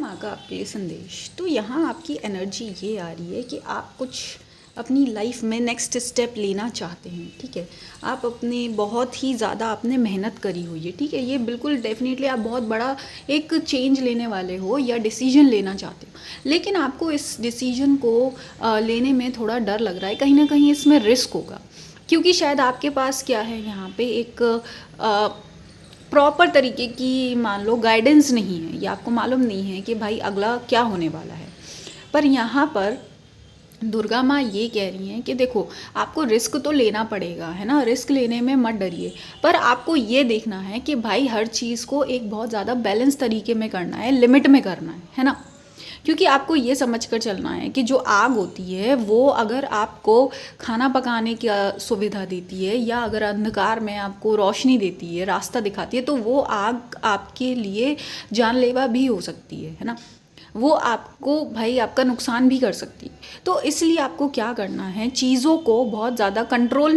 माँ का आपके लिए संदेश। तो यहाँ आपकी एनर्जी ये आ रही है कि आप कुछ अपनी लाइफ में नेक्स्ट स्टेप लेना चाहते हैं, ठीक है। आप अपने बहुत ही ज़्यादा आपने मेहनत करी हुई है, ठीक है। ये बिल्कुल डेफिनेटली आप बहुत बड़ा एक चेंज लेने वाले हो या डिसीजन लेना चाहते हो, लेकिन आपको इस डिसीजन को लेने में थोड़ा डर लग रहा है। कहीं ना कहीं इसमें रिस्क होगा, क्योंकि शायद आपके पास क्या है यहाँ पे एक प्रॉपर तरीके की मान लो गाइडेंस नहीं है, या आपको मालूम नहीं है कि भाई अगला क्या होने वाला है। पर यहाँ पर दुर्गा माँ ये कह रही हैं कि देखो आपको रिस्क तो लेना पड़ेगा, है ना। रिस्क लेने में मत डरिए, पर आपको ये देखना है कि भाई हर चीज़ को एक बहुत ज़्यादा बैलेंस तरीके में करना है, लिमिट में करना है ना। क्योंकि आपको ये समझ कर चलना है कि जो आग होती है वो अगर आपको खाना पकाने की सुविधा देती है, या अगर अंधकार में आपको रोशनी देती है, रास्ता दिखाती है, तो वो आग आपके लिए जानलेवा भी हो सकती है ना। वो आपको भाई आपका नुकसान भी कर सकती है। तो इसलिए आपको क्या करना है, चीज़ों को बहुत ज़्यादा कंट्रोल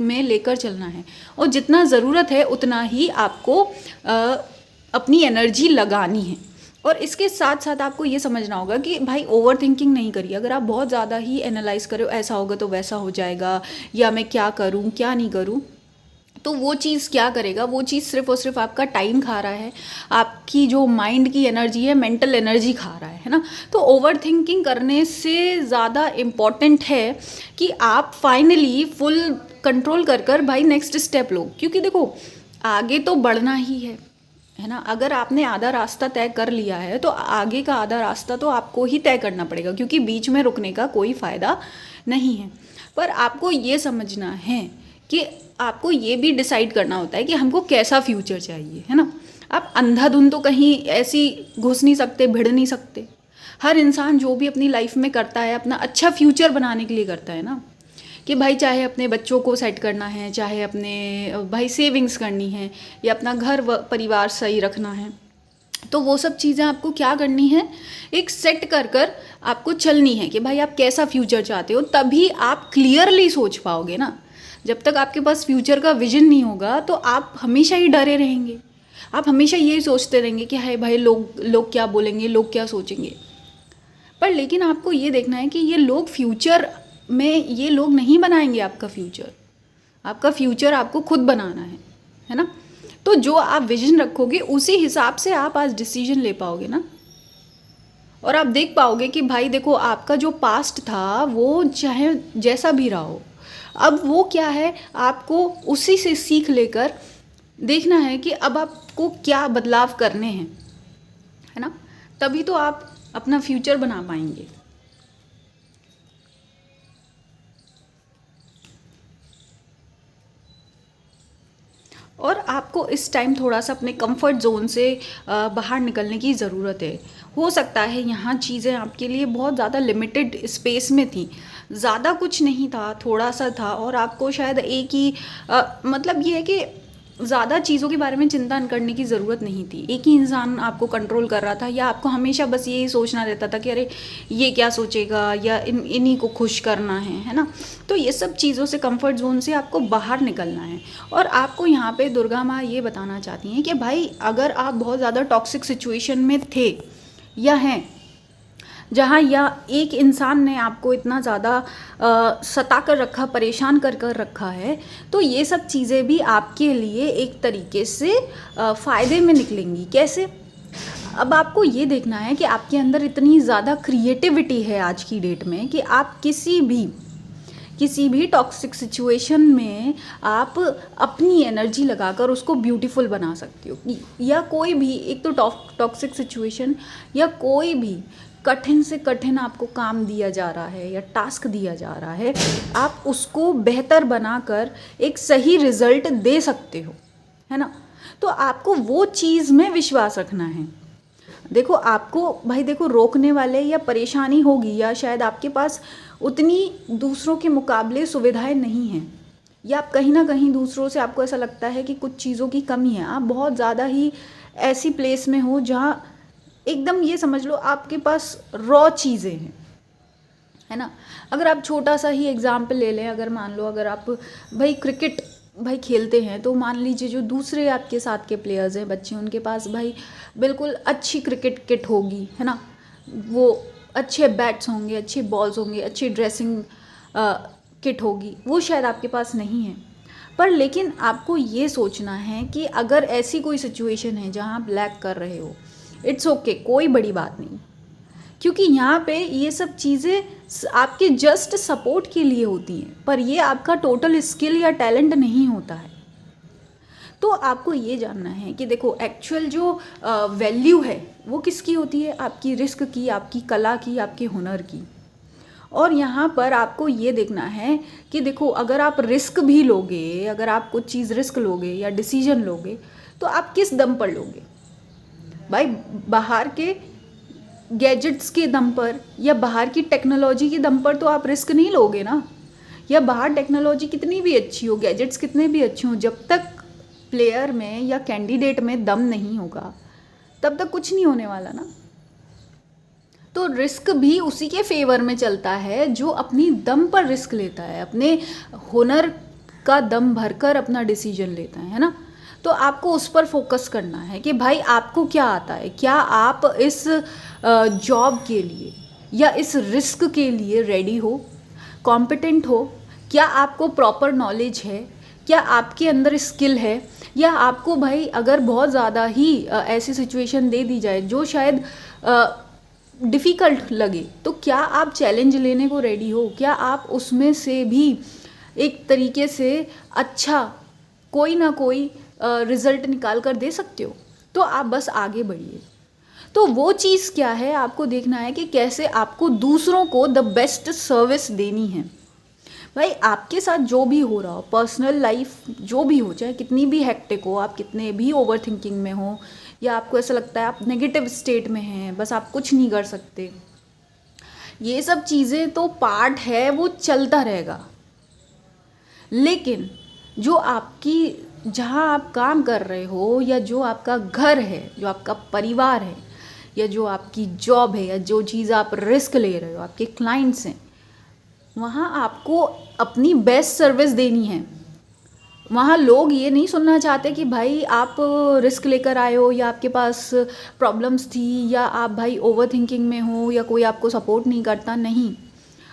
में लेकर चलना है, और जितना ज़रूरत है उतना ही आपको अपनी एनर्जी लगानी है। और इसके साथ साथ आपको ये समझना होगा कि भाई ओवर थिंकिंग नहीं करिए। अगर आप बहुत ज़्यादा ही एनालाइज करो, ऐसा होगा तो वैसा हो जाएगा, या मैं क्या करूँ क्या नहीं करूँ, तो वो चीज़ क्या करेगा, वो चीज़ सिर्फ और सिर्फ आपका टाइम खा रहा है, आपकी जो माइंड की एनर्जी है, मेंटल एनर्जी खा रहा है ना। तो ओवर थिंकिंग करने से ज़्यादा इम्पॉर्टेंट है कि आप फाइनली फुल कंट्रोल कर भाई नेक्स्ट स्टेप लो। क्योंकि देखो आगे तो बढ़ना ही है ना। अगर आपने आधा रास्ता तय कर लिया है तो आगे का आधा रास्ता तो आपको ही तय करना पड़ेगा, क्योंकि बीच में रुकने का कोई फ़ायदा नहीं है। पर आपको ये समझना है कि आपको ये भी डिसाइड करना होता है कि हमको कैसा फ्यूचर चाहिए, है ना। आप अंधाधुंध तो कहीं ऐसी घुस नहीं सकते, भिड़ नहीं सकते। हर इंसान जो भी अपनी लाइफ में करता है अपना अच्छा फ्यूचर बनाने के लिए करता है ना, कि भाई चाहे अपने बच्चों को सेट करना है, चाहे अपने भाई सेविंग्स करनी है, या अपना घर परिवार सही रखना है, तो वो सब चीज़ें आपको क्या करनी है, एक सेट कर आपको चलनी है कि भाई आप कैसा फ्यूचर चाहते हो। तभी आप क्लियरली सोच पाओगे ना। जब तक आपके पास फ्यूचर का विजन नहीं होगा तो आप हमेशा ही डरे रहेंगे। आप हमेशा यही सोचते रहेंगे कि हाय भाई लोग क्या बोलेंगे, लोग क्या सोचेंगे। पर लेकिन आपको ये देखना है कि ये लोग फ्यूचर में ये लोग नहीं बनाएंगे आपका फ्यूचर। आपका फ्यूचर आपको खुद बनाना है ना। तो जो आप विजन रखोगे उसी हिसाब से आप आज डिसीजन ले पाओगे ना। और आप देख पाओगे कि भाई देखो आपका जो पास्ट था वो चाहे जैसा भी रहा हो, अब वो क्या है, आपको उसी से सीख लेकर देखना है कि अब आपको क्या बदलाव करने हैं, है ना। तभी तो आप अपना फ्यूचर बना पाएंगे। और आपको इस टाइम थोड़ा सा अपने कंफर्ट जोन से बाहर निकलने की ज़रूरत है। हो सकता है यहाँ चीज़ें आपके लिए बहुत ज़्यादा लिमिटेड स्पेस में थी, ज़्यादा कुछ नहीं था, थोड़ा सा था, और आपको शायद एक ही मतलब ये है कि ज़्यादा चीज़ों के बारे में चिंता करने की ज़रूरत नहीं थी। एक ही इंसान आपको कंट्रोल कर रहा था, या आपको हमेशा बस यही सोचना रहता था कि अरे ये क्या सोचेगा, या इन्हीं को खुश करना है ना। तो ये सब चीज़ों से, कंफर्ट जोन से आपको बाहर निकलना है। और आपको यहाँ पे दुर्गा माँ ये बताना चाहती हैं कि भाई अगर आप बहुत ज़्यादा टॉक्सिक सिचुएशन में थे या हैं, जहाँ या एक इंसान ने आपको इतना ज़्यादा सता कर रखा, परेशान कर रखा है, तो ये सब चीज़ें भी आपके लिए एक तरीके से फ़ायदे में निकलेंगी। कैसे? अब आपको ये देखना है कि आपके अंदर इतनी ज़्यादा क्रिएटिविटी है आज की डेट में कि आप किसी भी टॉक्सिक सिचुएशन में आप अपनी एनर्जी लगाकर उसको ब्यूटीफुल बना सकते हो। या कोई भी एक तो टॉक्सिक सिचुएशन, या कोई भी कठिन से कठिन आपको काम दिया जा रहा है या टास्क दिया जा रहा है, आप उसको बेहतर बनाकर एक सही रिजल्ट दे सकते हो, है ना। तो आपको वो चीज़ में विश्वास रखना है। देखो आपको भाई देखो रोकने वाले या परेशानी होगी, या शायद आपके पास उतनी दूसरों के मुकाबले सुविधाएं नहीं हैं, या आप कहीं ना कहीं दूसरों से आपको ऐसा लगता है कि कुछ चीज़ों की कमी है। आप बहुत ज़्यादा ही ऐसी प्लेस में हो जहाँ एकदम ये समझ लो आपके पास रॉ चीज़ें हैं, है ना। अगर आप छोटा सा ही एग्जाम्पल ले लें, अगर मान लो अगर आप भाई क्रिकेट भाई खेलते हैं, तो मान लीजिए जो दूसरे आपके साथ के प्लेयर्स हैं, बच्चे, उनके पास भाई बिल्कुल अच्छी क्रिकेट किट होगी, है ना, वो अच्छे बैट्स होंगे, अच्छे बॉल्स होंगे, अच्छी ड्रेसिंग किट होगी, वो शायद आपके पास नहीं है। पर लेकिन आपको ये सोचना है कि अगर ऐसी कोई सिचुएशन है जहाँ आप लैग कर रहे हो, इट्स ओके, कोई बड़ी बात नहीं, क्योंकि यहाँ पे ये सब चीज़ें आपके जस्ट सपोर्ट के लिए होती हैं, पर ये आपका टोटल स्किल या टैलेंट नहीं होता है। तो आपको ये जानना है कि देखो एक्चुअल जो वैल्यू है वो किसकी होती है, आपकी रिस्क की, आपकी कला की, आपके हुनर की। और यहाँ पर आपको ये देखना है कि देखो अगर आप रिस्क भी लोगे, अगर आप कुछ चीज़ रिस्क लोगे या डिसीजन लोगे, तो आप किस दम पर लोगे भाई? बाहर के गैजेट्स के दम पर या बाहर की टेक्नोलॉजी के दम पर तो आप रिस्क नहीं लोगे ना। या बाहर टेक्नोलॉजी कितनी भी अच्छी हो, गैजेट्स कितने भी अच्छे हों, जब तक प्लेयर में या कैंडिडेट में दम नहीं होगा तब तक कुछ नहीं होने वाला ना। तो रिस्क भी उसी के फेवर में चलता है जो अपनी दम पर रिस्क लेता है, अपने हुनर का दम भरकर अपना डिसीजन लेता है ना। तो आपको उस पर फोकस करना है कि भाई आपको क्या आता है, क्या आप इस जॉब के लिए या इस रिस्क के लिए रेडी हो, कॉम्पिटेंट हो, क्या आपको प्रॉपर नॉलेज है, क्या आपके अंदर स्किल है, या आपको भाई अगर बहुत ज़्यादा ही ऐसी सिचुएशन दे दी जाए जो शायद डिफ़िकल्ट लगे, तो क्या आप चैलेंज लेने को रेडी हो, क्या आप उसमें से भी एक तरीके से अच्छा कोई ना कोई रिज़ल्ट निकाल कर दे सकते हो, तो आप बस आगे बढ़िए। तो वो चीज़ क्या है आपको देखना है कि कैसे आपको दूसरों को द बेस्ट सर्विस देनी है। भाई आपके साथ जो भी हो रहा हो, पर्सनल लाइफ जो भी हो, चाहे कितनी भी हेक्टिक हो, आप कितने भी ओवर थिंकिंग में हो, या आपको ऐसा लगता है आप नेगेटिव स्टेट में हैं, बस आप कुछ नहीं कर सकते, ये सब चीज़ें तो पार्ट है, वो चलता रहेगा। लेकिन जो आपकी, जहाँ आप काम कर रहे हो, या जो आपका घर है, जो आपका परिवार है, या जो आपकी जॉब है, या जो चीज़ आप रिस्क ले रहे हो, आपके क्लाइंट्स हैं, वहाँ आपको अपनी बेस्ट सर्विस देनी है। वहाँ लोग ये नहीं सुनना चाहते कि भाई आप रिस्क लेकर आए हो, या आपके पास प्रॉब्लम्स थी, या आप भाई ओवर थिंकिंग में हो, या कोई आपको सपोर्ट नहीं करता। नहीं,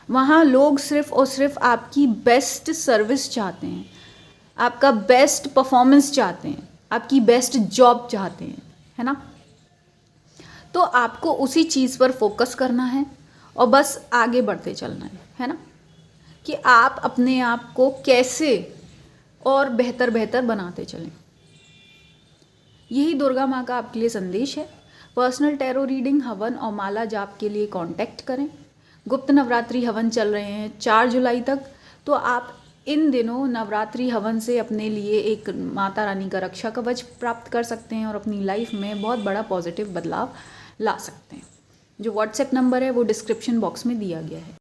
वहाँ लोग सिर्फ़ और सिर्फ आपकी बेस्ट सर्विस चाहते हैं, आपका बेस्ट परफॉर्मेंस चाहते हैं, आपकी बेस्ट जॉब चाहते हैं, है ना। तो आपको उसी चीज़ पर फोकस करना है और बस आगे बढ़ते चलना है ना, कि आप अपने आप को कैसे और बेहतर बेहतर बनाते चलें। यही दुर्गा माँ का आपके लिए संदेश है। पर्सनल टैरो रीडिंग, हवन और माला जाप के लिए कांटेक्ट करें। गुप्त नवरात्रि हवन चल रहे हैं 4 जुलाई तक, तो आप इन दिनों नवरात्रि हवन से अपने लिए एक माता रानी का रक्षा कवच प्राप्त कर सकते हैं और अपनी लाइफ में बहुत बड़ा पॉजिटिव बदलाव ला सकते हैं। जो व्हाट्सएप नंबर है वो डिस्क्रिप्शन बॉक्स में दिया गया है।